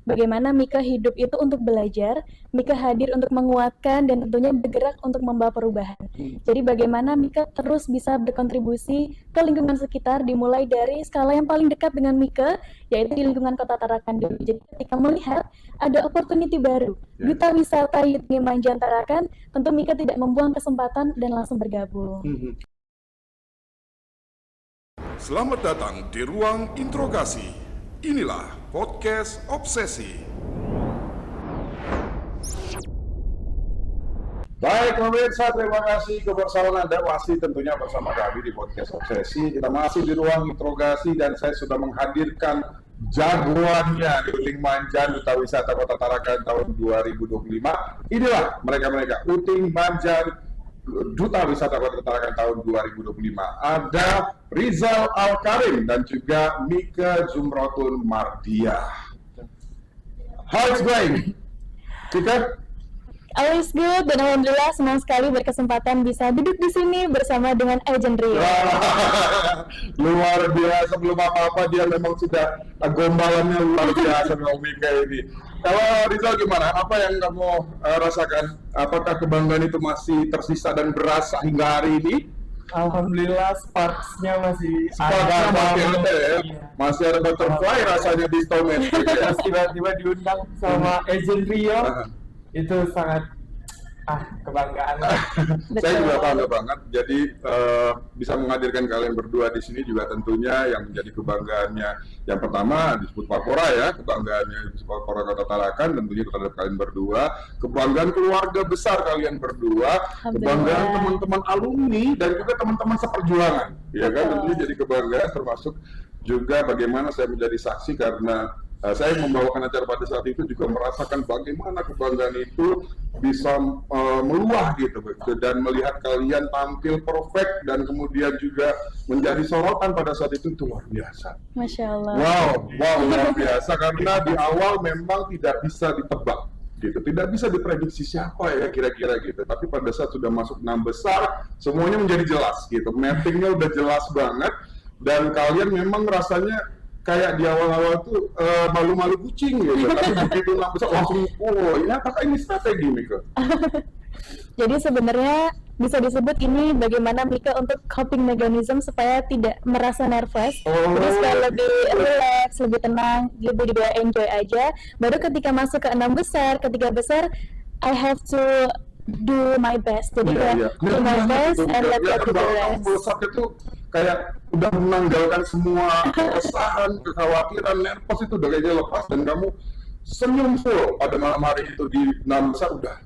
bagaimana Mika hidup itu untuk belajar, Mika hadir untuk menguatkan dan tentunya bergerak untuk membawa perubahan. Jadi bagaimana Mika terus bisa berkontribusi ke lingkungan sekitar dimulai dari skala yang paling dekat dengan Mika, yaitu di lingkungan Kota Tarakan dulu. Jadi ketika melihat ada opportunity baru, duta wisata Yudmi Manjan Tarakan, tentu Mika tidak membuang kesempatan dan langsung bergabung. Selamat datang di ruang interogasi. Inilah podcast Obsesi. Baik pemirsa, terima kasih kebersamaan Anda masih tentunya bersama kami di podcast Obsesi. Kita masih di ruang interogasi dan saya sudah menghadirkan jagoannya di Uting Manjan Duta Wisata Kota Tarakan tahun 2025. Inilah mereka-mereka, Uting Manjan Duta Wisata Kota Tarakan tahun 2025. Ada Rizal Al-Karim dan juga Mika Zumratun Mardiah. How it's going? Mika? Always good, dan alhamdulillah senang sekali berkesempatan bisa duduk di sini bersama dengan Agent Rio. Luar biasa, belum apa-apa dia memang sudah gombalannya luar biasa dengan Mika ini. Kalau Rizal gimana? Apa yang kamu rasakan? Apakah kebanggaan itu masih tersisa dan berasa hingga hari ini? Alhamdulillah sparks-nya masih ada ya. Masih ada butterfly rasanya di stomach. Terus tiba-tiba diundang sama Agent Rio. Itu sangat kebanggaan. Saya juga bangga banget. Jadi bisa menghadirkan kalian berdua di sini juga tentunya yang menjadi kebanggaannya. Yang pertama disebut Parpora ya, kebanggaannya disebut Parpora Kota Tarakan tentunya terhadap kalian berdua. Kebanggaan keluarga besar kalian berdua, kebanggaan teman-teman alumni dan juga teman-teman seperjuangan. Ya kan, tentunya jadi kebanggaan termasuk juga bagaimana saya menjadi saksi karena saya membawakan acara pada saat itu juga merasakan bagaimana kebanggaan itu bisa meluah gitu dan melihat kalian tampil perfect dan kemudian juga menjadi sorotan pada saat itu luar biasa. Masya Allah. Wow luar biasa karena di awal memang tidak bisa ditebak gitu, tidak bisa diprediksi siapa ya kira-kira gitu. Tapi pada saat sudah masuk 6 besar semuanya menjadi jelas gitu, mappingnya udah jelas banget dan kalian memang rasanya kayak di awal-awal tuh malu-malu kucing gitu, tapi begitu langsung ini apakah ini strategi Mika? Jadi sebenarnya bisa disebut ini bagaimana Mika untuk coping mechanism supaya tidak merasa nervous, jadi supaya lebih relax, lebih tenang, lebih enjoy aja. Baru ketika masuk ke 6 besar, ketiga besar, I have to do my best. Jadi do my best and let go to the rest. Itu kayak udah menanggalkan semua keresahan, kekhawatiran, nervous itu udah kayaknya lepas dan kamu senyum full pada malam hari itu di 6 besar udah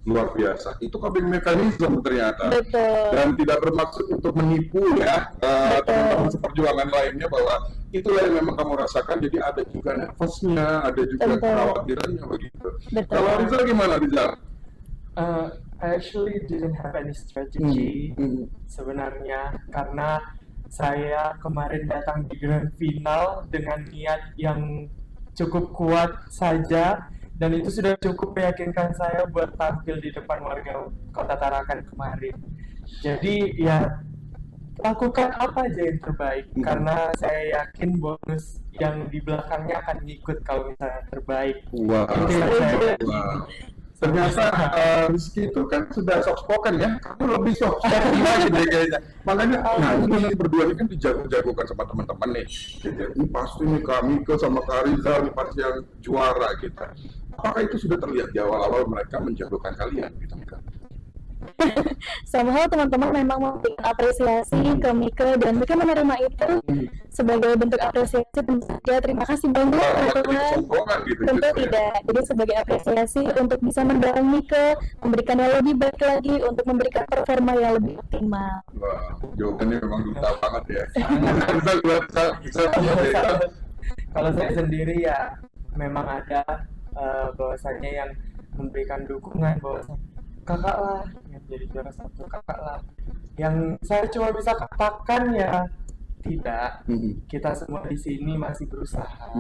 luar biasa. Itu coping mechanism ternyata. Betul. Dan tidak bermaksud untuk menipu ya teman-teman seperjuangan lainnya bahwa itulah yang memang kamu rasakan. Jadi ada juga nervousnya, ada juga kekhawatirannya begitu. Kalau Rizal gimana Rizal? I actually didn't have any strategy sebenarnya karena saya kemarin datang di grand final dengan niat yang cukup kuat saja dan itu sudah cukup meyakinkan saya buat tampil di depan warga Kota Tarakan kemarin. Jadi ya lakukan apa aja yang terbaik karena saya yakin bonus yang di belakangnya akan ngikut kalau misalnya terbaik. Ternyata Rizky itu kan sudah soft spoken ya, kamu lebih soft spoken lagi deh kayaknya. Makanya, ini berdua ini kan dijago-jagokan sama teman-teman nih. Ini pasti nih kami sama Kak Rizal ini pasti yang juara gitu. Apakah itu sudah terlihat di awal-awal mereka menjagokan kalian gitu Mika? Somehow teman-teman memang memberikan apresiasi ke Mika dan Mika menerima itu sebagai bentuk apresiasi. Tentu saja terima kasih banyak teman-teman. Tentu tidak. Jadi sebagai apresiasi untuk bisa mendorong Mika, memberikan yang lebih baik lagi untuk memberikan performa yang lebih optimal. Wah, jawabannya memang duta banget ya. Kalau saya sendiri ya memang ada bahwasanya yang memberikan dukungan bahwasanya kakak lah yang jadi juara 1, kakak lah yang saya cuma bisa katakan ya tidak, kita semua di sini masih berusaha,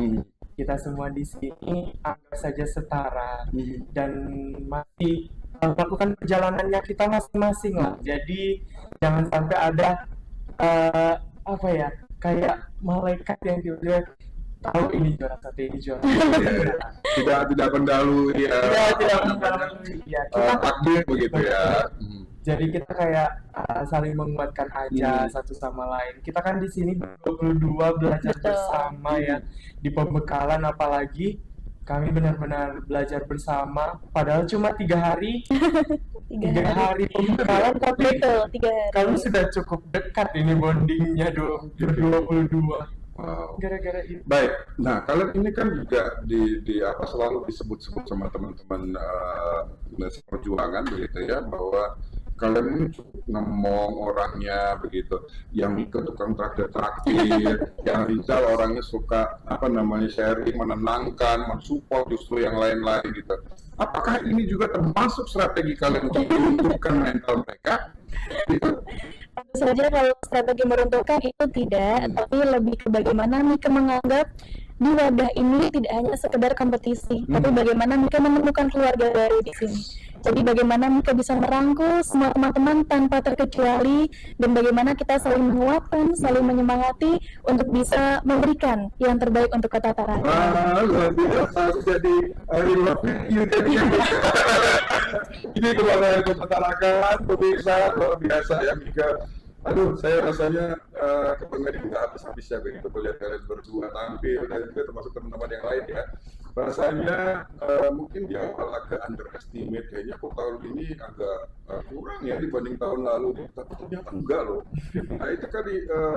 kita semua di sini anggap saja setara dan masih melakukan perjalanannya kita masing-masing lah. Jadi jangan sampai ada kayak malaikat yang tiba-tiba tahu ini juara satu, ini juara Tidak pendahului ya, tidak mendalami. Ya, kita takdir begitu ya. jadi kita kayak saling menguatkan aja satu sama lain. Kita kan di sini 22 belajar Betul. bersama ya, di pembekalan apalagi kami benar-benar belajar bersama. Padahal cuma 3 hari, 3 hari pembekalan, tapi Betul, 3 hari. kami sudah cukup dekat ini bondingnya ber-22 Wow. gara-gara itu. Baik, nah kalian ini kan juga di apa selalu disebut-sebut sama teman-teman perjuangan begitu ya, bahwa kalian ini cukup ngemong orangnya begitu, yang Mika tukang traktir, yang Rizal orangnya suka apa namanya sharing, menenangkan, mensupport justru yang lain-lain gitu. Apakah ini juga termasuk strategi kalian untuk menunjukkan mental mereka? Gitu? Tentu saja kalau strategi meruntuhkan itu tidak, tapi lebih ke bagaimana Mika menganggap di wadah ini tidak hanya sekedar kompetisi, tapi bagaimana Mika menemukan keluarga baru di sini. Jadi bagaimana Mika bisa merangkul semua teman-teman tanpa terkecuali, dan bagaimana kita saling menguatkan, saling menyemangati untuk bisa memberikan yang terbaik untuk Kota Tarakan. Wah, luar biasa. Aku jadi ini kebanggaan Kota Tarakan, pemirsa luar biasa ya Mika. Aduh, saya rasanya kebanggaan juga habis-habisnya begitu melihat kalian berdua tampil dan juga termasuk teman-teman yang lain ya. Rasanya mungkin di awal agak underestimate, kayaknya kok tahun ini agak kurang ya dibanding tahun lalu, tapi ternyata enggak loh. Nah itu tadi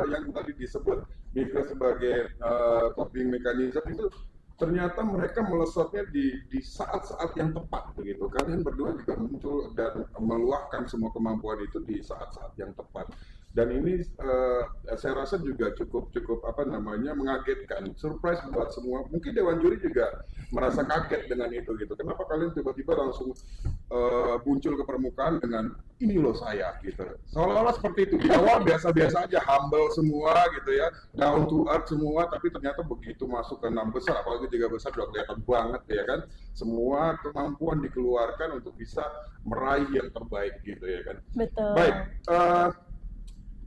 yang tadi disebut Mika sebagai coping mechanism itu ternyata mereka melesatnya di saat-saat yang tepat begitu. Kalian berdua juga muncul dan meluahkan semua kemampuan itu di saat-saat yang tepat. Dan ini saya rasa juga cukup apa namanya mengagetkan, surprise buat semua. Mungkin Dewan Juri juga merasa kaget dengan itu gitu. Kenapa kalian tiba-tiba langsung muncul ke permukaan dengan ini loh saya gitu. Seolah-olah seperti itu. Di awal biasa-biasa aja, humble semua gitu ya, down to earth semua. Tapi ternyata begitu masuk ke 6 besar, apalagi 3 besar udah kelihatan banget ya kan. Semua kemampuan dikeluarkan untuk bisa meraih yang terbaik gitu ya kan. Betul. Baik.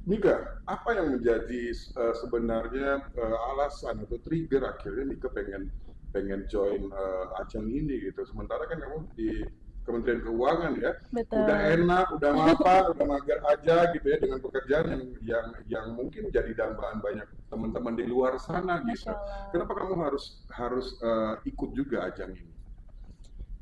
Mika, apa yang menjadi sebenarnya alasan atau trigger akhirnya Mika pengen join ajang ini gitu? Sementara kan kamu di Kementerian Keuangan ya, Betul. udah enak, udah mapan, udah mager aja gitu ya dengan pekerjaan yang mungkin jadi dambaan banyak teman-teman di luar sana gitu. Masya Allah. Kenapa kamu harus ikut juga ajang ini?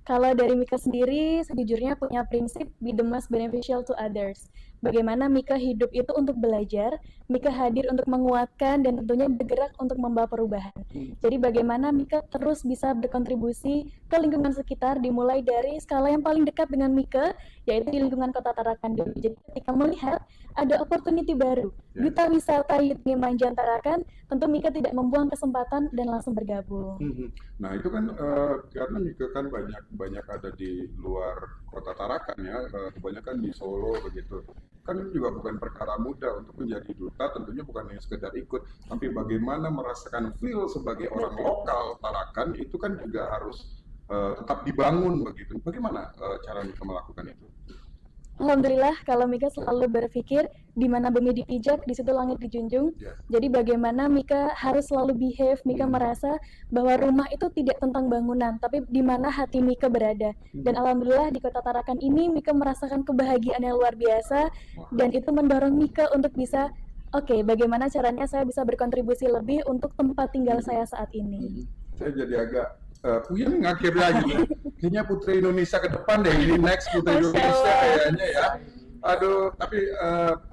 Kalau dari Mika sendiri, sejujurnya punya prinsip be the most beneficial to others. Bagaimana Mika hidup itu untuk belajar, Mika hadir untuk menguatkan dan tentunya bergerak untuk membawa perubahan. Jadi bagaimana Mika terus bisa berkontribusi ke lingkungan sekitar dimulai dari skala yang paling dekat dengan Mika, yaitu di lingkungan Kota Tarakan dulu. Jadi ketika melihat ada opportunity baru, duta wisata Yutni Manjan Tarakan, tentu Mika tidak membuang kesempatan dan langsung bergabung. Nah itu kan karena Mika kan banyak ada di luar Kota Tarakan ya, kebanyakan di Solo begitu. Kan ini juga bukan perkara mudah untuk menjadi duta, tentunya bukan hanya sekedar ikut, tapi bagaimana merasakan feel sebagai orang lokal Tarakan itu kan juga harus tetap dibangun begitu. Bagaimana cara Mika melakukan itu? Alhamdulillah, kalau Mika selalu berpikir di mana bumi dipijak, di situ langit dijunjung. Ya. Jadi bagaimana Mika harus selalu behave, Mika merasa bahwa rumah itu tidak tentang bangunan, tapi di mana hati Mika berada. Dan alhamdulillah di Kota Tarakan ini Mika merasakan kebahagiaan yang luar biasa, dan itu mendorong Mika untuk bisa, oke, bagaimana caranya saya bisa berkontribusi lebih untuk tempat tinggal saya saat ini. Saya jadi agak puyeng akhirnya gitu. Kayaknya Putri Indonesia ke depan deh, ini next Putri Indonesia kayaknya ya. Aduh, tapi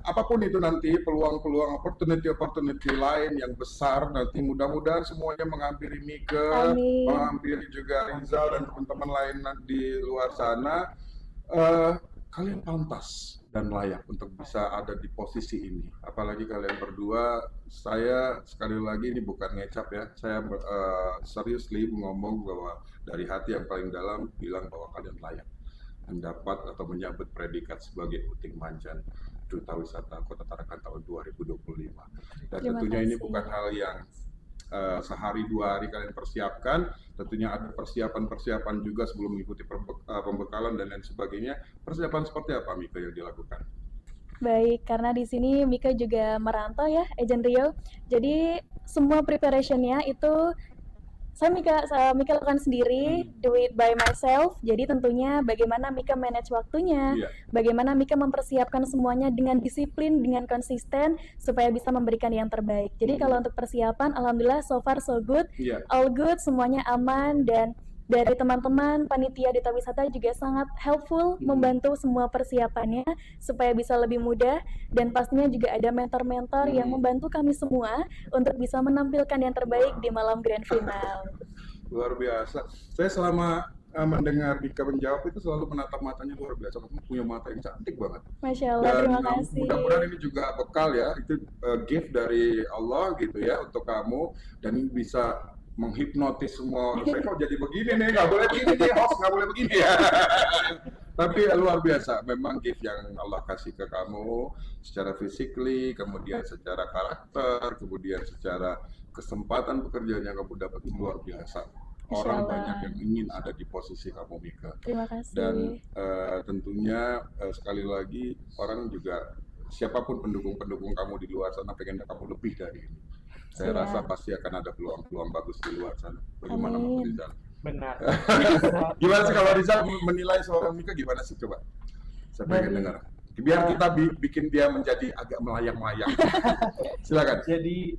apapun itu nanti peluang-peluang opportunity lain yang besar nanti mudah-mudahan semuanya menghampiri Mika, Amin. menghampiri juga Rizal dan teman-teman lain di luar sana. Kalian pantas dan layak untuk bisa ada di posisi ini. Apalagi kalian berdua, saya sekali lagi ini bukan ngecap ya, saya seriously ngomong bahwa dari hati yang paling dalam bilang bahwa kalian layak mendapat atau menyambut predikat sebagai Uting Manjan Duta Wisata Kota Tarakan tahun 2025. Dan Terima tentunya ini kasih. bukan hal yang sehari 2 hari kalian persiapkan, tentunya ada persiapan juga sebelum mengikuti pembekalan dan lain sebagainya. Persiapan seperti apa Mika yang dilakukan? Baik, karena di sini Mika juga merantau ya, Agent Rio. Jadi semua preparation-nya itu Mika lakukan sendiri, do it by myself. Jadi tentunya bagaimana Mika manage waktunya, Iya. bagaimana Mika mempersiapkan semuanya dengan disiplin, dengan konsisten supaya bisa memberikan yang terbaik. Jadi kalau untuk persiapan, alhamdulillah so far so good, Iya. all good, semuanya aman dan dari teman-teman panitia Duta Wisata juga sangat helpful membantu semua persiapannya supaya bisa lebih mudah dan pastinya juga ada mentor-mentor yang membantu kami semua untuk bisa menampilkan yang terbaik di malam grand final. Luar biasa. Saya selama mendengar Mika menjawab itu selalu menatap matanya luar biasa. Kamu punya mata yang cantik banget. Masya Allah, terima kasih. Mudah-mudahan ini juga bekal ya, itu gift dari Allah gitu ya untuk kamu dan ini bisa menghipnotis semua. Saya kok jadi begini nih, nggak boleh begini nih, host nggak boleh begini ya. Tapi luar biasa, memang gift yang Allah kasih ke kamu secara physically, kemudian secara karakter, kemudian secara kesempatan pekerjaan yang kamu dapat itu luar biasa. Orang Insyaallah. banyak yang ingin ada di posisi kamu, Mika. Terima kasih. Dan tentunya sekali lagi orang juga siapapun pendukung-pendukung kamu di luar sana pengen kamu lebih dari ini. Saya Siap. rasa pasti akan ada peluang-peluang bagus di luar sana. Bagaimana Amin. Mas Rizal? Benar. Gimana sih kalau Rizal menilai seorang Mika gimana sih coba? Saya pengen dengar. Biar kita bikin dia menjadi agak melayang-layang. Silakan. Jadi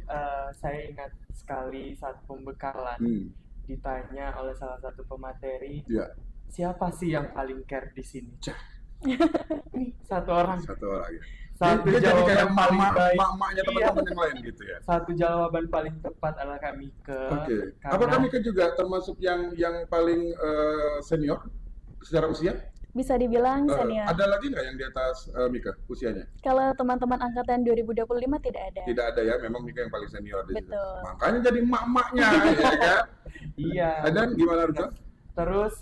saya ingat sekali saat pembekalan ditanya oleh salah satu pemateri, Ya, siapa sih yang paling care di sini? Cah. Satu orang. satu orang ya. Satu Dia jadi jawaban kayak paling baik. mak-maknya teman-teman yang lain gitu ya. Satu jawaban paling tepat adalah Kak Mika. Oke. Karena Apakah Mika juga termasuk yang paling senior secara usia? Bisa dibilang Eh, senior. Ada lagi nggak yang di atas Mika usianya? Kalau teman-teman angkatan 2025 tidak ada. Tidak ada ya, memang Mika yang paling senior di situ. Betul. Makanya jadi emak-emaknya ya kan? Iya. Dan gimana Rizal? Terus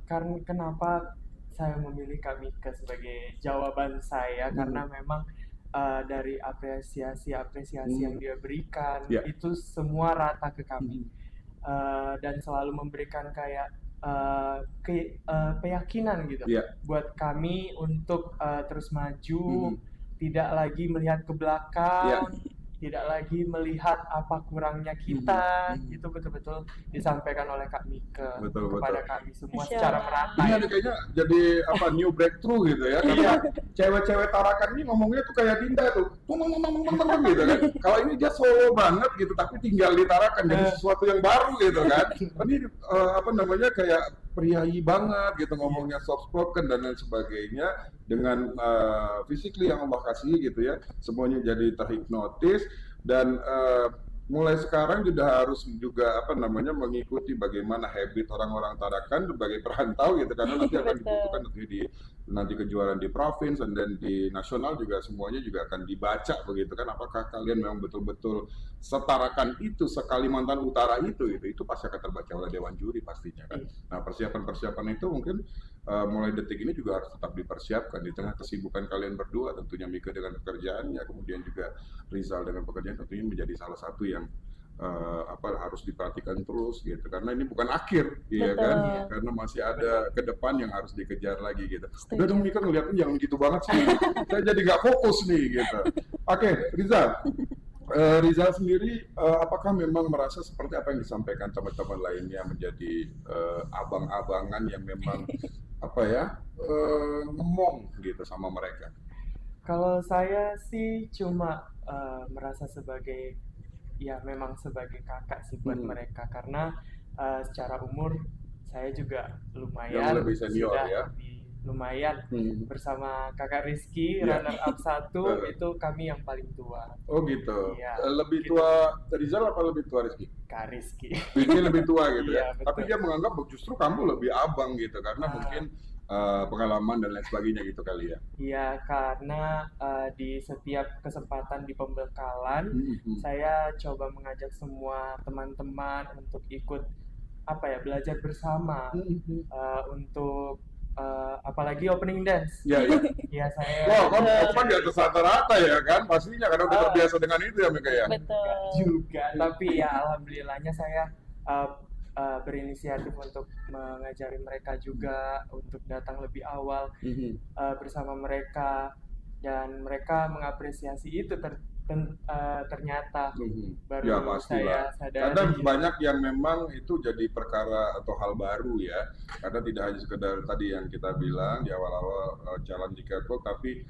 karena kenapa saya memilih Kak Mika sebagai jawaban saya karena memang dari apresiasi yang dia berikan Ya. itu semua rata ke kami. Dan selalu memberikan kayak keyakinan gitu Iya. buat kami untuk terus maju, tidak lagi melihat ke belakang, tidak lagi melihat apa kurangnya kita. Itu betul-betul disampaikan oleh Kak Mika Betul, kepada betul. kami semua Masya secara Allah. merata. Ini ya. ada kayaknya jadi new breakthrough gitu ya. Karena cewek-cewek Tarakan ini ngomongnya tuh kayak Dinda tuh. Gitu kan. Kalau ini dia solo banget gitu tapi tinggal di Tarakan jadi sesuatu yang baru gitu kan. Ini kayak priayi banget gitu ngomongnya soft spoken dan lain sebagainya dengan physically yang Allah kasih gitu ya. Semuanya jadi terhipnotis dan mulai sekarang juga mengikuti bagaimana habit orang-orang Tarakan sebagai perantau gitu karena nanti akan Betul. dibutuhkan nanti kejuaraan di provinsi dan di nasional juga semuanya juga akan dibaca begitu kan apakah kalian memang betul-betul setarakan itu sekalimantan utara itu pasti akan terbaca oleh dewan juri pastinya kan. Nah persiapan itu mungkin mulai detik ini juga harus tetap dipersiapkan di tengah kesibukan kalian berdua tentunya Mika dengan pekerjaannya kemudian juga Rizal dengan pekerjaan tentunya menjadi salah satu yang harus diperhatikan terus gitu karena ini bukan akhir ya Betul. kan karena masih ada ke depan yang harus dikejar lagi gitu. Setuju. Udah dong Mika ngeliatin jangan gitu banget sih saya jadi nggak fokus nih gitu. Oke, Rizal sendiri apakah memang merasa seperti apa yang disampaikan teman-teman lainnya menjadi abang-abangan yang memang ngomong gitu sama mereka? Kalau saya sih cuma merasa sebagai sebagai kakak sih buat mereka karena secara umur saya juga lumayan Yang lebih senior sudah ya. lumayan bersama kakak Rizky Ya. runner up 1 itu kami yang paling tua. Oh gitu. Iya, Lebih gitu. tua Rizal apa lebih tua Rizky? Kak Rizky. Rizky lebih tua gitu ya. Iya, betul. Tapi dia menganggap justru kamu lebih abang gitu karena mungkin pengalaman dan lain sebagainya gitu kali ya. Iya, karena di setiap kesempatan di pembekalan saya coba mengajak semua teman-teman untuk ikut belajar bersama untuk apalagi opening dance. Ya. Ya saya Wah, kamu kan di atas rata-rata ya kan? Pastinya karena udah terbiasa dengan itu ya Mika ya. Betul. juga, tapi ya alhamdulillahnya saya berinisiatif untuk mengajari mereka juga untuk datang lebih awal bersama mereka dan mereka mengapresiasi itu ternyata baru Ya saya pastilah. sadari. Kadang banyak yang memang itu jadi perkara atau hal baru ya. Karena tidak hanya sekedar tadi yang kita bilang di awal-awal jalan di catwalk, tapi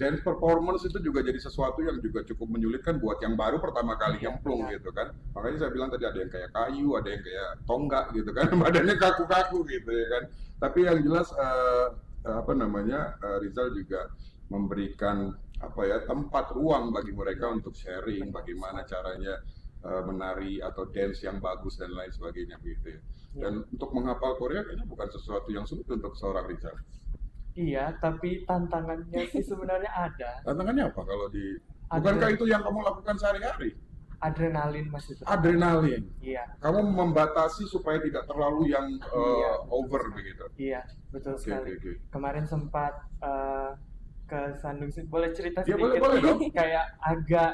dance performance itu juga jadi sesuatu yang juga cukup menyulitkan buat yang baru pertama kali nyemplung gitu kan. Makanya saya bilang tadi ada yang kayak kayu, ada yang kayak tonggak gitu kan, badannya kaku-kaku gitu ya kan. Tapi yang jelas Rizal juga memberikan tempat ruang bagi mereka untuk sharing bagaimana caranya menari atau dance yang bagus dan lain sebagainya gitu ya. Dan untuk menghafal Korea kayaknya bukan sesuatu yang sulit untuk seorang Rizal. Iya, tapi tantangannya sih sebenarnya ada. Tantangannya apa kalau bukankah itu yang kamu lakukan sehari-hari? Adrenalin Mas itu. Adrenalin. Iya. Kamu membatasi supaya tidak terlalu yang over begitu. Iya, betul sekali. Oke. Kemarin sempat ke Sandung, boleh cerita Ya, sedikit? boleh dong. Kayak agak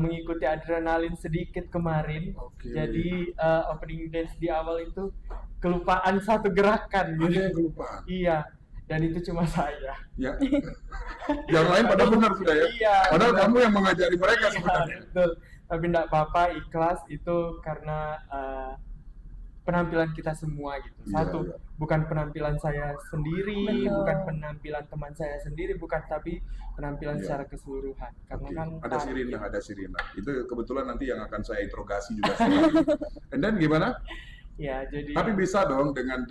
mengikuti adrenalin sedikit kemarin. Oke. Jadi opening dance di awal itu kelupaan satu gerakan Ada gitu. yang kelupaan. Iya, dan itu cuma saya. Ya. Yang lain pada benar sudah ya. Iya. Padahal benar. kamu yang mengajari mereka Iya, sebenarnya. betul. Tapi enggak apa-apa, ikhlas itu karena penampilan kita semua gitu. Iya, Satu, iya. bukan penampilan saya sendiri, Betul. bukan penampilan teman saya sendiri, bukan, tapi penampilan Iya. secara keseluruhan. Karena Oke. kan Ada Sirina. Itu kebetulan nanti yang akan saya interogasi juga setelah. And then gimana? ya, jadi Tapi bisa dong dengan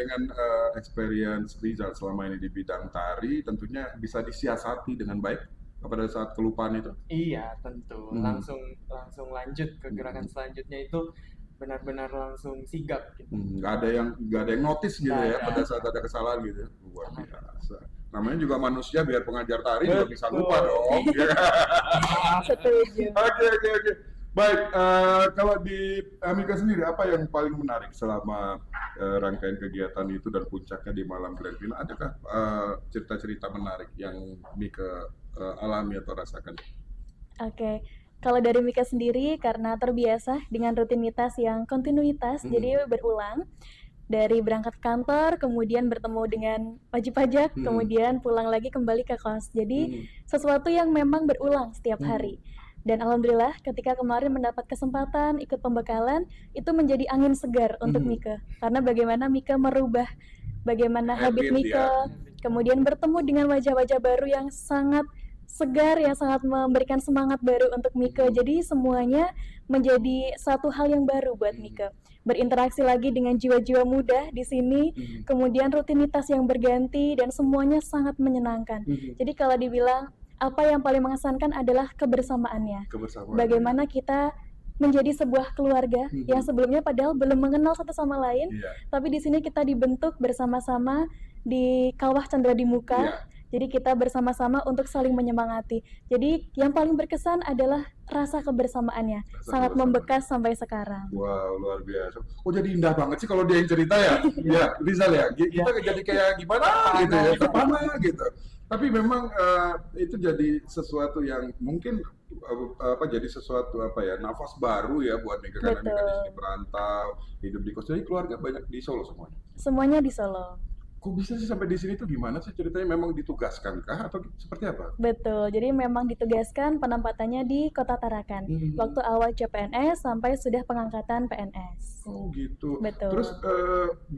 experience Rizal selama ini di bidang tari, tentunya bisa disiasati dengan baik pada saat kelupaan itu. iya tentu Hmm. langsung lanjut ke gerakan selanjutnya itu benar-benar langsung sigap gitu. Nggak ada yang notice gitu Nggak ya ada. pada saat ada kesalahan gitu. Luar biasa. Namanya juga manusia, biar pengajar tari juga bisa Betul. lupa dong. Ya. Setuju. Oke. Baik, kalau di Mika sendiri apa yang paling menarik selama rangkaian kegiatan itu dan puncaknya di malam grand final? Adakah cerita-cerita menarik yang Mika alami atau rasakan? Oke, kalau dari Mika sendiri karena terbiasa dengan rutinitas yang kontinuitas, jadi berulang dari berangkat kantor, kemudian bertemu dengan wajib pajak, kemudian pulang lagi kembali ke kos. Jadi sesuatu yang memang berulang setiap hari. Dan alhamdulillah ketika kemarin mendapat kesempatan ikut pembekalan, itu menjadi angin segar untuk Mika. Karena bagaimana Mika merubah bagaimana habit Habit, Mika, kemudian bertemu dengan wajah-wajah baru yang sangat segar, yang sangat memberikan semangat baru untuk Mika. Jadi semuanya menjadi satu hal yang baru buat Mika. Berinteraksi lagi dengan jiwa-jiwa muda di sini, kemudian rutinitas yang berganti dan semuanya sangat menyenangkan. Jadi kalau dibilang apa yang paling mengesankan adalah kebersamaannya. Kebersamaan. Bagaimana kita menjadi sebuah keluarga yang sebelumnya padahal belum mengenal satu sama lain, Iya. tapi di sini kita dibentuk bersama-sama di Kawah Chandra di Muka. Iya. Jadi kita bersama-sama untuk saling menyemangati. Jadi yang paling berkesan adalah rasa kebersamaannya, sangat kebersamaan. membekas sampai sekarang. Wow, luar biasa. Oh, jadi indah banget sih kalau dia yang cerita ya. Ya, Rizal ya. Kita jadi kayak gimana gitu ya, terpana gitu. Tapi memang itu jadi sesuatu yang mungkin jadi sesuatu nafas baru ya buat Mika, karena Mika di sini berantau, hidup di kos. Jadi keluarga banyak di Solo semuanya. Semuanya di Solo. Kok bisa sih sampai di sini tuh gimana sih ceritanya? Memang ditugaskan kah atau seperti apa? Betul, jadi memang ditugaskan penempatannya di Kota Tarakan. Waktu awal CPNS sampai sudah pengangkatan PNS. Oh gitu. Betul. Terus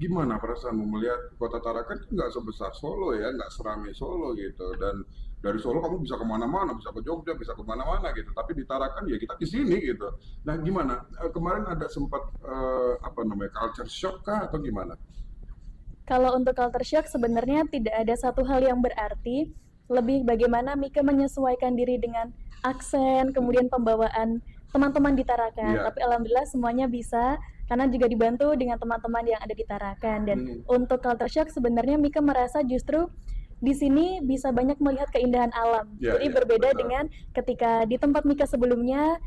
gimana perasaanmu melihat Kota Tarakan nggak sebesar Solo ya, nggak seramai Solo gitu. Dan dari Solo kamu bisa kemana-mana, bisa ke Jogja, bisa kemana-mana gitu. Tapi di Tarakan ya kita di sini gitu. Nah gimana? Kemarin ada sempat culture shock kah atau gimana? Kalau untuk culture shock sebenarnya tidak ada satu hal yang berarti, lebih bagaimana Mika menyesuaikan diri dengan aksen, kemudian pembawaan teman-teman di Tarakan. Iya. Tapi alhamdulillah semuanya bisa, karena juga dibantu dengan teman-teman yang ada di Tarakan. Dan untuk culture shock sebenarnya Mika merasa justru di sini bisa banyak melihat keindahan alam. Iya, Jadi iya, berbeda betul. dengan ketika di tempat Mika sebelumnya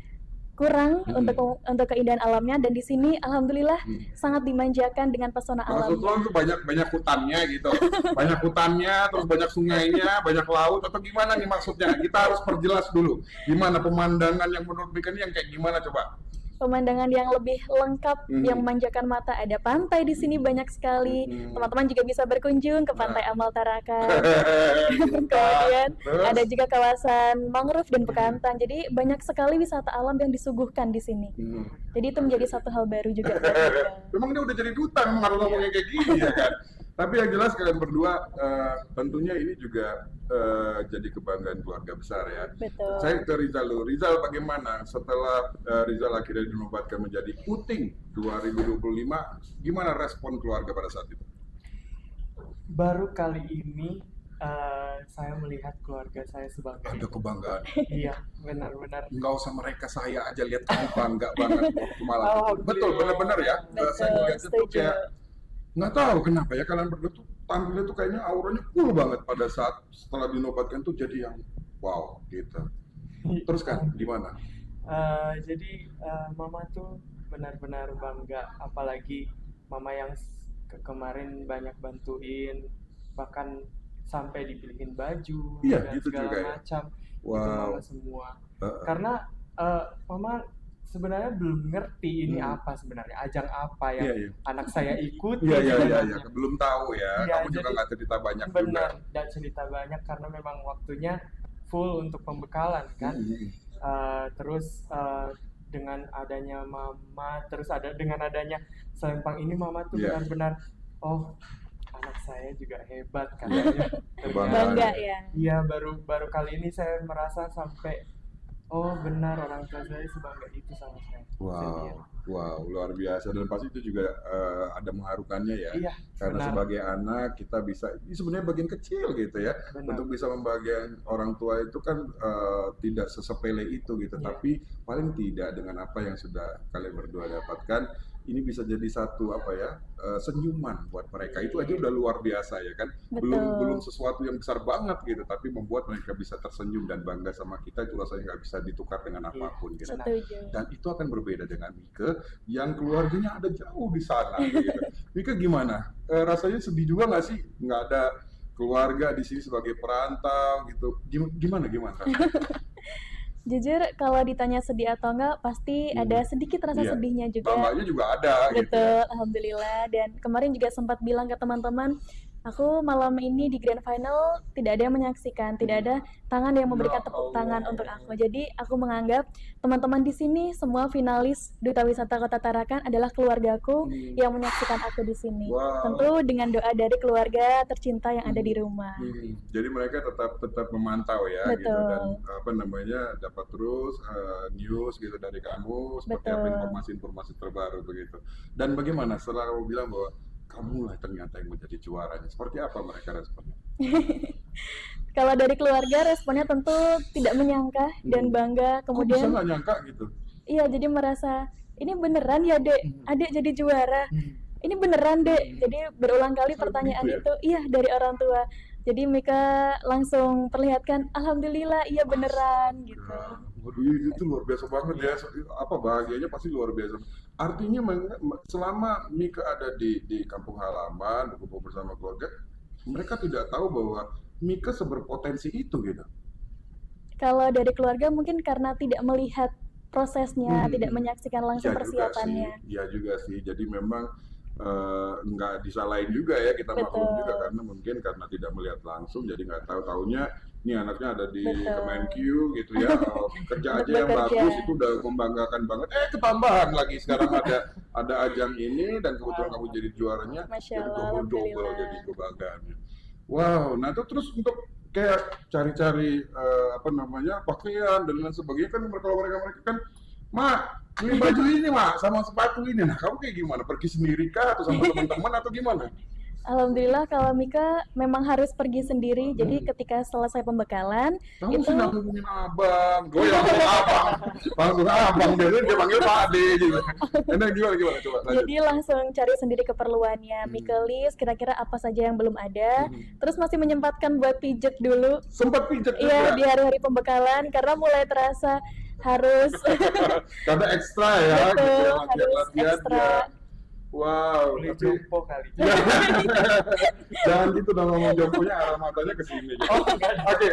kurang untuk keindahan alamnya, dan di sini alhamdulillah sangat dimanjakan dengan pesona Maksud alamnya. lo tuh banyak hutannya gitu, banyak hutannya, terus banyak sungainya, banyak laut, atau gimana nih maksudnya? Kita harus perjelas dulu, gimana pemandangan yang menurut Mika ini yang kayak gimana coba? pemandangan yang lebih lengkap, yang memanjakan mata. Ada pantai di sini banyak sekali. Teman-teman juga bisa berkunjung ke Pantai Amal Tarakan. Kemudian Terus? ada juga kawasan mangrove dan bekantan. Jadi banyak sekali wisata alam yang disuguhkan di sini. Jadi itu menjadi satu hal baru juga buat kita. Memang dia udah jadi duta, memang harus ngomongnya kayak gini ya kan. Tapi yang jelas kalian berdua tentunya ini juga jadi kebanggaan keluarga besar ya. Betul. Saya ke Rizal dulu. Rizal, bagaimana setelah Rizal akhirnya dinobatkan menjadi Uting 2025, gimana respon keluarga pada saat itu? Baru kali ini saya melihat keluarga saya sebagai Ada kebanggaan. iya, benar-benar. Nggak usah mereka, saya aja lihat kamu bangga banget waktu malam. Alhamdulillah. Betul, benar-benar ya. Betul, Saya lihat itu setuju. kayak nggak tahu kenapa ya, kalian berdua tuh tampilnya tuh kayaknya auranya cool banget pada saat setelah dinobatkan tuh jadi yang wow gitu. Terus kan gimana? Jadi mama tuh benar-benar bangga, apalagi mama yang kemarin banyak bantuin, bahkan sampai dipilihin baju Iya, dan gitu segala juga ya. macam. Itu Wow. mama semua. Karena mama sebenarnya belum ngerti ini apa sebenarnya, ajang apa yang Iya, iya. anak saya ikuti. Iya, iya, iya, sebenarnya. iya. Belum tahu ya. Iya, Kamu juga jadi- nggak cerita banyak Benar, juga. dan cerita banyak karena memang waktunya full untuk pembekalan kan. Terus dengan adanya mama, terus dengan adanya Selempang ini, mama tuh Iya. benar-benar oh, anak saya juga hebat katanya. Kebanggaan. Bangga ya. Iya, baru kali ini saya merasa sampai oh benar, orang tua saya sebangga itu sama saya. Wow, wow, luar biasa, dan pasti itu juga ada mengharukannya ya. Iya, Karena benar. sebagai anak kita bisa, ini sebenarnya bagian kecil gitu ya, Benar. untuk bisa membahagiakan orang tua itu kan tidak sesepele itu gitu. Iya. Tapi paling tidak dengan apa yang sudah kalian berdua dapatkan, ini bisa jadi satu apa ya, senyuman buat mereka. Itu aja udah luar biasa ya kan. Betul. Belum sesuatu yang besar banget gitu, tapi membuat mereka bisa tersenyum dan bangga sama kita, itu rasanya nggak bisa ditukar dengan apapun gitu. Setuju. Dan itu akan berbeda dengan Mika yang keluarganya ada jauh di sana gitu. Mika gimana? Rasanya sedih juga nggak sih nggak ada keluarga di sini sebagai perantau gitu? Gimana? Jujur kalau ditanya sedih atau enggak, pasti ada sedikit rasa Iya. sedihnya juga. Bapaknya juga ada gitu. Betul, alhamdulillah. Dan kemarin juga sempat bilang ke teman-teman, aku malam ini di grand final tidak ada yang menyaksikan, tidak ada tangan yang memberikan Ya tepuk Allah. tangan untuk aku. Jadi aku menganggap teman-teman di sini semua finalis Duta Wisata Kota Tarakan adalah keluargaku yang menyaksikan aku di sini. Wow. Tentu dengan doa dari keluarga tercinta yang ada di rumah. Jadi mereka tetap memantau ya gitu, Betul. dan apa namanya, dapat terus news gitu dari kamu seperti apa Betul. informasi-informasi terbaru begitu. Dan bagaimana setelah kamu bilang bahwa kamu lah ternyata yang menjadi juaranya, seperti apa mereka responnya? Kalau dari keluarga responnya tentu tidak menyangka dan bangga. Kok bisa Kemudian nggak nyangka gitu? iya, jadi merasa ini beneran ya dek, adik jadi juara. Ini beneran dek. Jadi berulang kali Sampai pertanyaan begitu ya? itu, iya dari orang tua. Jadi Mika langsung perlihatkan, alhamdulillah iya beneran gitu. Waduh, itu luar biasa banget ya. Apa bahagianya pasti luar biasa. Artinya selama Mika ada di kampung halaman, berkumpul bersama keluarga, mereka tidak tahu bahwa Mika seberpotensi itu gitu. Kalau dari keluarga mungkin karena tidak melihat prosesnya, tidak menyaksikan langsung persiapannya. Iya juga sih. Jadi memang nggak disalahin juga ya, kita maklum Betul. juga karena mungkin karena tidak melihat langsung, jadi nggak tahu-taunya ini anaknya ada di Betul. Kemenq gitu ya, kerja Untuk aja yang bekerja. bagus itu udah membanggakan banget. Ketambahan lagi sekarang ada ajang ini dan kebetulan kamu jadi juaranya, Masya jadi Allah, double alhamdulillah. jadi kebanggaannya. Wow, nah itu terus untuk kayak cari-cari apa namanya, pakaian dan lain sebagainya kan, kalau mereka kan, Mak, beli baju ini Mak, sama sepatu ini. Nah kamu kayak gimana? Pergi sendiri kah atau sama teman-teman atau gimana? Alhamdulillah kalau Mika memang harus pergi sendiri. Jadi ketika selesai pembekalan, Kamu itu sih nggak ngomongin abang, gue yang ngomong abang, langsung abang, biasanya dia panggil Pak Ade gitu. Enak gimana coba lanjut. jadi langsung cari sendiri keperluannya. Mika list kira-kira apa saja yang belum ada. Terus masih menyempatkan buat pijet dulu. Sempat pijet Iya, juga, di hari-hari pembekalan karena mulai terasa harus karena ekstra ya, gitu betul, ya, harus latihan-latian ekstra. ya. Wow, Boleh tapi jompo kali. jangan gitu dong ngomong jomponya, arah matanya ke sini. Oke,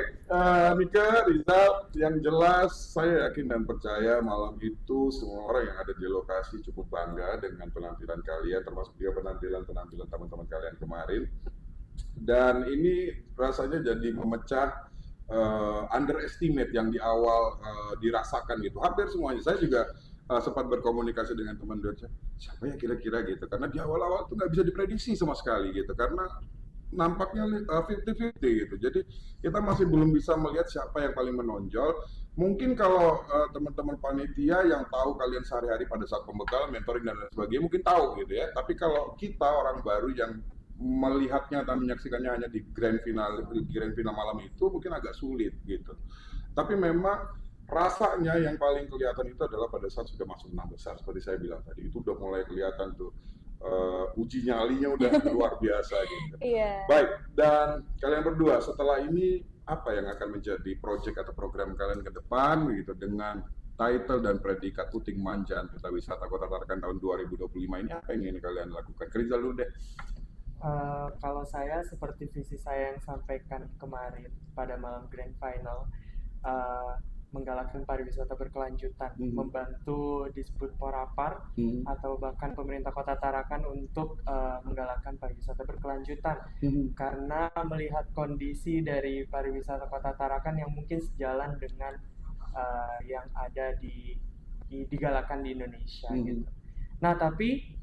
Mika, Rizal, yang jelas saya yakin dan percaya malam itu semua orang yang ada di lokasi cukup bangga dengan penampilan kalian, termasuk juga penampilan teman-teman kalian kemarin. Dan ini rasanya jadi memecah underestimate yang di awal dirasakan gitu. Hampir semuanya. Saya juga sempat berkomunikasi dengan teman Dorce, siapa ya kira-kira gitu. Karena di awal-awal tuh nggak bisa diprediksi sama sekali gitu. Karena nampaknya 50-50 gitu. Jadi kita masih belum bisa melihat siapa yang paling menonjol. Mungkin kalau teman-teman panitia yang tahu kalian sehari-hari pada saat pembekalan, mentoring dan lain sebagainya mungkin tahu gitu ya. Tapi kalau kita orang baru yang melihatnya dan menyaksikannya hanya di grand final malam itu mungkin agak sulit gitu. Tapi memang rasanya yang paling kelihatan itu adalah pada saat sudah masuk 6 besar seperti saya bilang tadi, itu udah mulai kelihatan tuh uji nyalinya udah luar biasa gitu. Iya. Baik, dan kalian berdua setelah ini apa yang akan menjadi proyek atau program kalian ke depan gitu dengan title dan predikat Uting Manjaan Peta Wisata Kota Tarakan tahun 2025 ini, apa yang ingin kalian lakukan? Rizal dulu deh. Kalau saya seperti visi saya yang sampaikan kemarin pada malam grand final, menggalakkan pariwisata berkelanjutan, membantu Disbud Porapar atau bahkan pemerintah Kota Tarakan untuk menggalakkan pariwisata berkelanjutan, karena melihat kondisi dari pariwisata Kota Tarakan yang mungkin sejalan dengan yang ada digalakkan di Indonesia gitu. Nah, tapi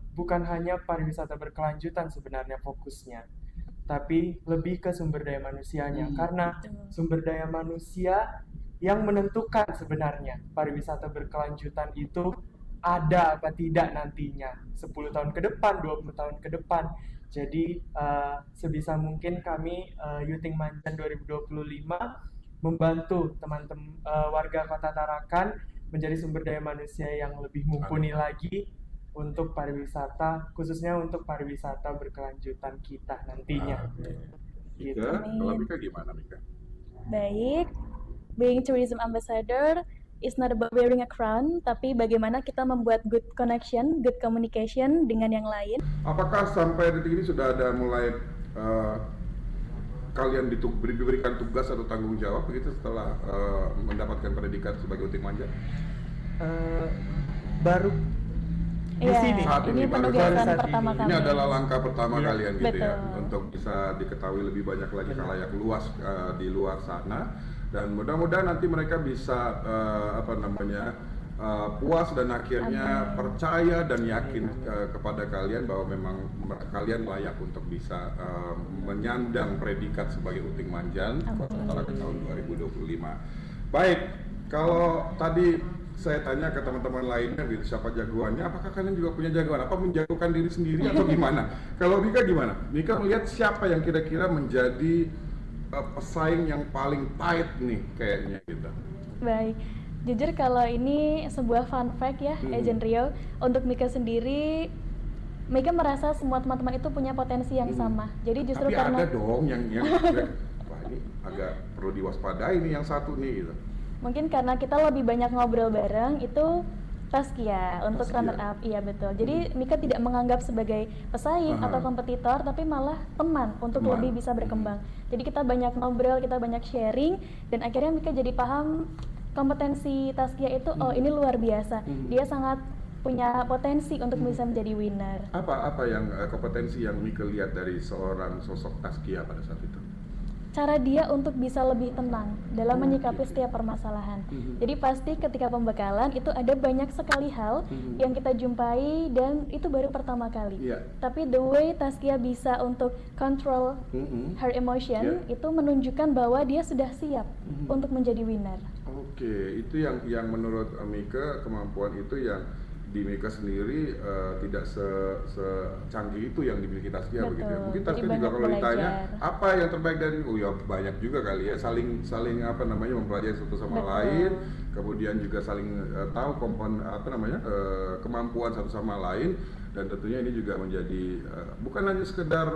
bukan hanya pariwisata berkelanjutan sebenarnya fokusnya, tapi lebih ke sumber daya manusianya, karena sumber daya manusia yang menentukan sebenarnya pariwisata berkelanjutan itu ada apa tidak nantinya 10 tahun ke depan, 20 tahun ke depan. Jadi sebisa mungkin kami Uting Manjaan 2025 membantu teman-teman warga Kota Tarakan menjadi sumber daya manusia yang lebih mumpuni lagi untuk pariwisata, khususnya untuk pariwisata berkelanjutan kita nantinya. Gitu. Kalau Mika gimana, Mika? Baik, being tourism ambassador is not about wearing a crown, tapi bagaimana kita membuat good connection, good communication dengan yang lain. Apakah sampai detik ini sudah ada mulai kalian diberikan tugas atau tanggung jawab begitu setelah mendapatkan predikat sebagai Uting Manjaan? Baru di sini. Saat ini baru penugasan saat pertama kami. ini adalah langkah pertama kalian gitu ya, Betul. untuk bisa diketahui lebih banyak lagi khalayak luas di luar sana, dan mudah-mudahan nanti mereka bisa puas dan akhirnya percaya dan yakin kepada kalian bahwa memang kalian layak untuk bisa menyandang predikat sebagai Uting Manjaan Kota Tarakan tahun 2025. Baik, kalau tadi saya tanya ke teman-teman lainnya gitu, siapa jagoannya, apakah kalian juga punya jagoan? Apa menjagokan diri sendiri atau gimana? Kalau Mika gimana? Mika melihat siapa yang kira-kira menjadi pesaing yang paling tight nih kayaknya gitu? Baik, jujur kalau ini sebuah fun fact ya, Agent Rio. Untuk Mika sendiri, Mika merasa semua teman-teman itu punya potensi yang sama. Jadi justru Tapi karena ada dong yang wah ini agak perlu diwaspadai nih yang satu nih gitu. mungkin karena kita lebih banyak ngobrol bareng, itu Taskia untuk Taskia. runner up, iya betul. Jadi Mika tidak menganggap sebagai pesaing atau kompetitor, tapi malah teman untuk Teman. lebih bisa berkembang. Jadi kita banyak ngobrol, kita banyak sharing, dan akhirnya Mika jadi paham kompetensi Taskia itu, oh ini luar biasa. Dia sangat punya potensi untuk bisa menjadi winner. Apa yang kompetensi yang Mika lihat dari seorang sosok Taskia pada saat itu? Cara dia untuk bisa lebih tenang dalam menyikapi setiap permasalahan. Jadi pasti ketika pembekalan itu ada banyak sekali hal yang kita jumpai dan itu baru pertama kali. Iya. Tapi the way Taskia bisa untuk control her emotion itu menunjukkan bahwa dia sudah siap untuk menjadi winner. Oke, itu yang menurut Mika, kemampuan itu yang di Mika sendiri tidak secanggih itu yang dimiliki Taskia begitu ya. Mungkin Jadi Taskia juga banyak kalau ditanya belajar. apa yang terbaik dari, ya banyak juga kali ya, saling mempelajari satu sama Betul. lain, kemudian juga saling tahu kemampuan satu sama lain, dan tentunya ini juga menjadi bukan hanya sekedar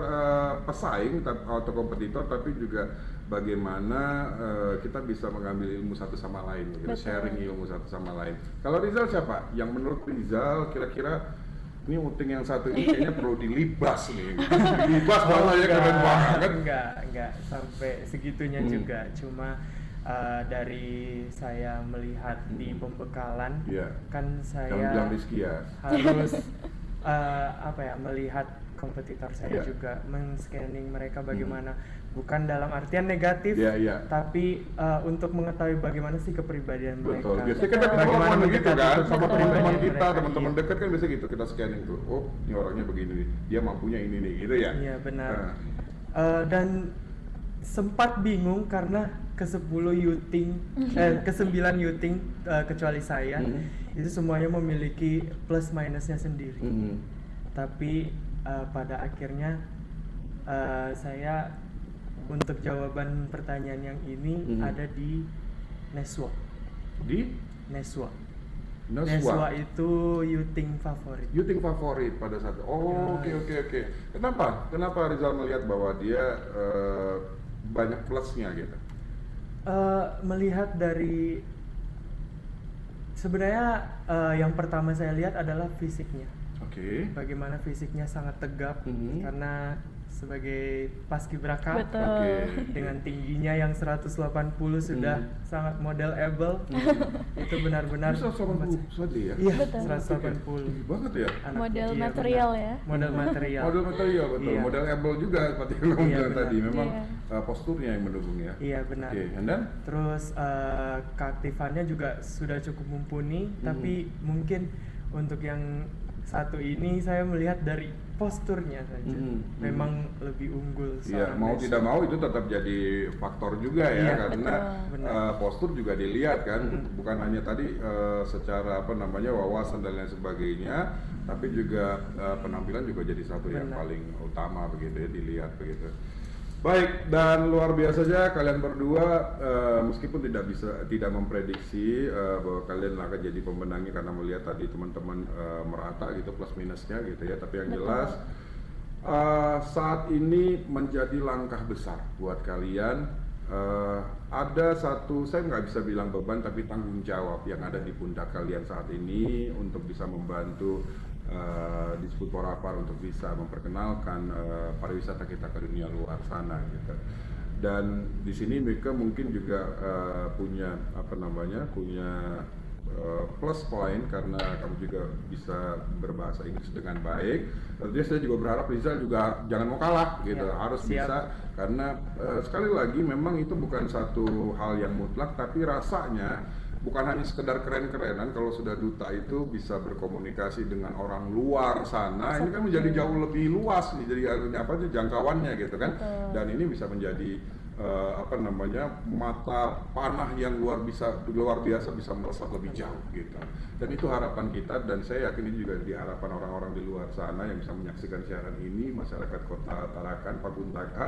pesaing atau kompetitor, tapi juga bagaimana kita bisa mengambil ilmu satu sama lain, gitu, Betul. sharing ilmu satu sama lain. Kalau Rizal siapa? Yang menurut Rizal kira-kira ini outing yang satu ini kayaknya perlu dilibas nih. Dilibas malah ya, keren banget. Enggak sampai segitunya juga. Cuma dari saya melihat di pembekalan, Iya. kan Jangan saya bilang Rizky ya. harus melihat kompetitor saya Iya. juga, men-scanning mereka bagaimana, bukan dalam artian negatif, Iya, iya. tapi untuk mengetahui bagaimana sih kepribadian mereka. Betul. Biasanya kita Bagaimana ketemu gitu mendekati kan sama kepribadian teman-teman kita, mereka. teman-teman Iya. dekat kan biasa gitu, kita scanning tuh. Oh, ini orangnya begini nih. Dia mampunya ini nih, gitu ya. Iya benar. Nah. Dan sempat bingung karena ke-10 yuting, ke-9 yuting kecuali saya, itu semuanya memiliki plus minusnya sendiri. Tapi pada akhirnya saya untuk jawaban pertanyaan yang ini ada di Neswa. Di Neswa Neswa. itu yuting favorit. Yuting favorit pada saat. Oh, oke. Kenapa Rizal melihat bahwa dia banyak plusnya gitu? Melihat dari sebenarnya yang pertama saya lihat adalah fisiknya. Oke. Bagaimana fisiknya sangat tegap karena sebagai paskibraka Betul. Oke. dengan tingginya yang 180 sudah sangat model able. Itu benar-benar 180 saja ya. Iya, Betul. 180. Tinggi banget ya. Anak Model iya, material benar. ya. Model material. Model material betul. Iya. Model able juga seperti yang kamu Iya, bilang benar. tadi. Memang Iya. posturnya yang mendukung ya. Iya benar. Oke, and then? Terus keaktifannya juga sudah cukup mumpuni, tapi mungkin untuk yang satu ini saya melihat dari posturnya saja, memang lebih unggul. Iya, seorang mau Neswa. tidak mau itu tetap jadi faktor juga ya, Iya, karena betul. postur juga dilihat kan, bukan hanya tadi secara wawasan dan lain sebagainya, tapi juga penampilan juga jadi satu yang Benar. paling utama begitu ya, dilihat begitu. Baik, dan luar biasanya kalian berdua meskipun tidak memprediksi bahwa kalian akan jadi pemenangnya karena melihat tadi teman-teman merata gitu plus minusnya gitu ya, tapi yang jelas saat ini menjadi langkah besar buat kalian. Ada satu, saya nggak bisa bilang beban, tapi tanggung jawab yang ada di pundak kalian saat ini untuk bisa membantu Disebut Porapar untuk bisa memperkenalkan pariwisata kita ke dunia luar sana gitu. Dan di sini Mika mungkin juga punya plus point karena kamu juga bisa berbahasa Inggris dengan baik. Tentunya saya juga berharap Rizal juga jangan mau kalah gitu, Ya, harus siap. bisa karena sekali lagi memang itu bukan satu hal yang mutlak, tapi rasanya bukan hanya sekedar keren-kerenan. Kalau sudah duta itu bisa berkomunikasi dengan orang luar sana, ini kan menjadi jauh lebih luas nih, jadi jangkauannya gitu kan. Dan ini bisa menjadi mata panah yang luar biasa bisa melesat lebih jauh gitu. Dan itu harapan kita, dan saya yakin ini juga di harapan orang-orang di luar sana yang bisa menyaksikan siaran ini, masyarakat Kota Tarakan, Pabuntaka,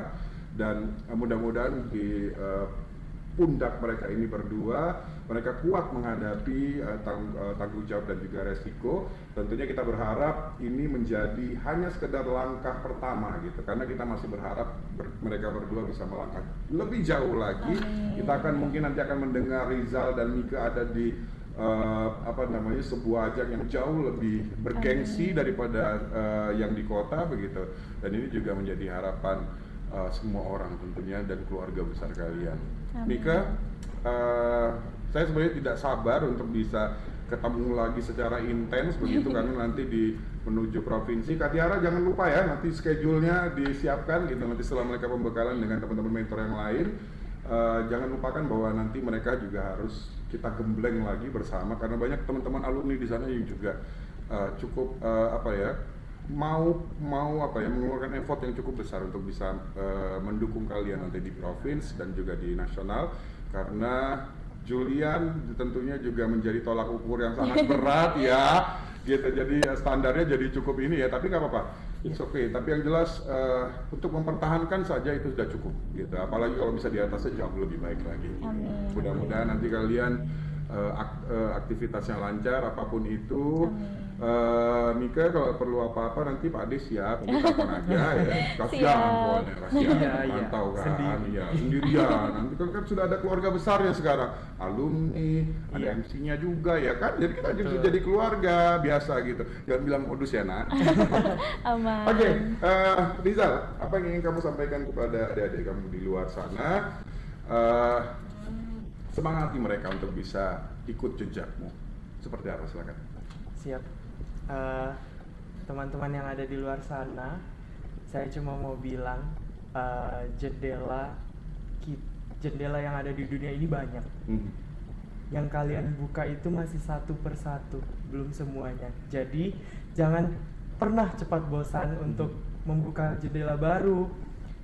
dan mudah-mudahan di pundak mereka ini berdua, mereka kuat menghadapi tanggung jawab dan juga resiko. Tentunya kita berharap ini menjadi hanya sekedar langkah pertama gitu, karena kita masih berharap mereka berdua bisa melangkah lebih jauh lagi. Kita mungkin nanti akan mendengar Rizal dan Mika ada di sebuah ajang yang jauh lebih bergengsi daripada yang di kota begitu. Dan ini juga menjadi harapan semua orang tentunya dan keluarga besar kalian. Mika, saya sebenarnya tidak sabar untuk bisa ketemu lagi secara intens begitu karena nanti di menuju provinsi. Kak Tiara jangan lupa ya, nanti schedule-nya disiapkan gitu, nanti setelah mereka pembekalan dengan teman-teman mentor yang lain. Jangan lupakan bahwa nanti mereka juga harus kita gembleng lagi bersama karena banyak teman-teman alumni di sana yang juga cukup mau mengeluarkan effort yang cukup besar untuk bisa mendukung kalian nanti di provinsi dan juga di nasional, karena Julian tentunya juga menjadi tolak ukur yang sangat berat ya gitu, jadi standarnya jadi cukup ini ya, tapi nggak apa-apa, it's okay. Tapi yang jelas untuk mempertahankan saja itu sudah cukup gitu, apalagi kalau bisa di atasnya jauh lebih baik lagi. Mudah-mudahan nanti kalian aktivitasnya lancar apapun itu. Mika kalau perlu apa-apa nanti Pak Ade siap, nanti kapan aja ya. Kasihan soalnya, kasihan Iya, mantau kan, sendiri. ya sendirian. Nanti kan sudah ada keluarga besarnya sekarang, alumni, ada Iya. MC-nya juga ya kan. Jadi kita Betul. jadi keluarga biasa gitu. Jangan bilang modus ya nak. Aman. Oke, Rizal, apa yang ingin kamu sampaikan kepada adik-adik kamu di luar sana? Semangati mereka untuk bisa ikut jejakmu. Seperti apa, silakan. Siap. Teman-teman yang ada di luar sana, saya cuma mau bilang jendela yang ada di dunia ini banyak. Yang kalian buka itu masih satu persatu, belum semuanya. Jadi jangan pernah cepat bosan untuk membuka jendela baru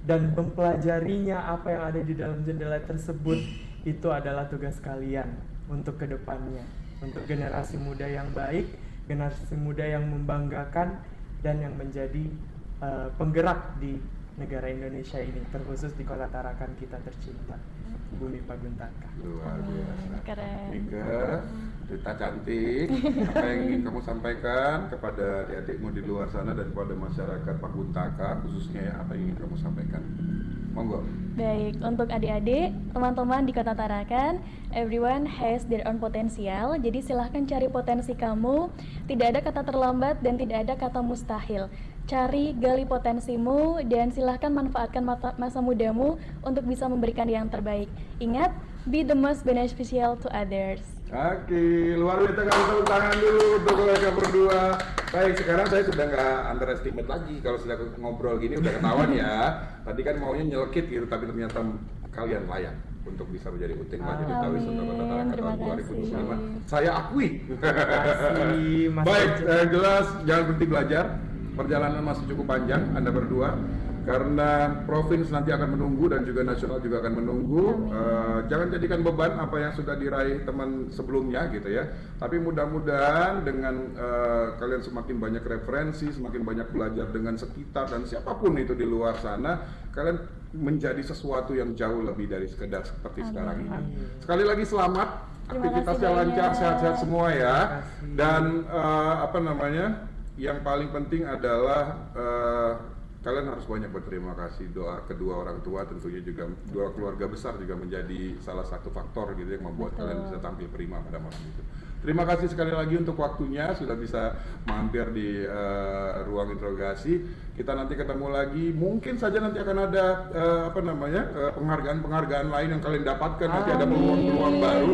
dan mempelajarinya. Apa yang ada di dalam jendela tersebut itu adalah tugas kalian untuk kedepannya, untuk generasi muda yang baik, generasi muda yang membanggakan dan yang menjadi penggerak di negara Indonesia ini, terkhusus di Kota Tarakan kita tercinta, Bumi Paguntaka. Luar biasa. Keren. Mika, cerita cantik. Apa yang ingin kamu sampaikan kepada adik-adikmu di luar sana dan kepada masyarakat Paguntaka khususnya ya, apa yang ingin kamu sampaikan? Monggo. Baik, untuk adik-adik, teman-teman di Kota Tarakan, everyone has their own potential. Jadi silahkan cari potensi kamu. Tidak ada kata terlambat dan tidak ada kata mustahil. Cari, gali potensimu, dan silahkan manfaatkan masa mudamu untuk bisa memberikan yang terbaik. Ingat, be the most beneficial to others. Oke, luar biasa, kami tepuk tangan dulu untuk mereka berdua. Baik, sekarang saya sudah nggak underestimate lagi kalau sudah ngobrol gini udah ketahuan ya. Tadi kan maunya nyelekit gitu, tapi ternyata kalian layak untuk bisa menjadi Uting Maju di Tawi Sunda Kota Tarakan Terima tahun kasih. 2025. Saya akui. Kasih, Mas Baik, Oce. jelas jangan berhenti belajar. Perjalanan masih cukup panjang Anda berdua. Karena provinsi nanti akan menunggu dan juga nasional juga akan menunggu. Jangan jadikan beban apa yang sudah diraih teman sebelumnya gitu ya. Tapi mudah-mudahan dengan kalian semakin banyak referensi, semakin banyak belajar dengan sekitar dan siapapun itu di luar sana, kalian menjadi sesuatu yang jauh lebih dari sekedar seperti sekarang ini. Sekali lagi selamat, Terima aktivitasnya kasih lancar, banyak. sehat-sehat semua ya. kasih. Dan yang paling penting adalah kalian harus banyak berterima kasih. Doa kedua orang tua tentunya juga, doa keluarga besar juga menjadi salah satu faktor gitu yang membuat kalian bisa tampil prima pada malam itu. Terima kasih sekali lagi untuk waktunya, sudah bisa mampir di ruang interogasi. Kita nanti ketemu lagi, mungkin saja nanti akan ada penghargaan-penghargaan lain yang kalian dapatkan, nanti ada peluang-peluang baru.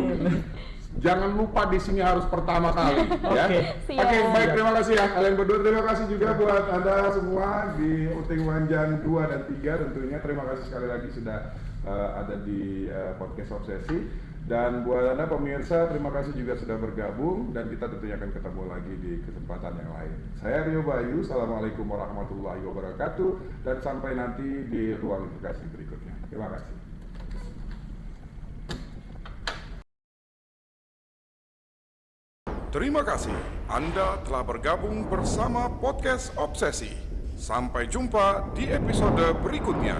Jangan lupa di sini harus pertama kali ya. Siap. Oke, baik, terima kasih ya kalian berdua. Terima kasih juga buat Anda semua di Uting Wanjang 2 dan 3 tentunya. Terima kasih sekali lagi sudah ada di podcast Obsesi. Dan buat Anda pemirsa, terima kasih juga sudah bergabung dan kita tentunya akan ketemu lagi di kesempatan yang lain. Saya Rio Bayu, Assalamualaikum warahmatullahi wabarakatuh dan sampai nanti di ruang interogasi berikutnya. Terima kasih. Terima kasih Anda telah bergabung bersama podcast Obsesi. Sampai jumpa di episode berikutnya.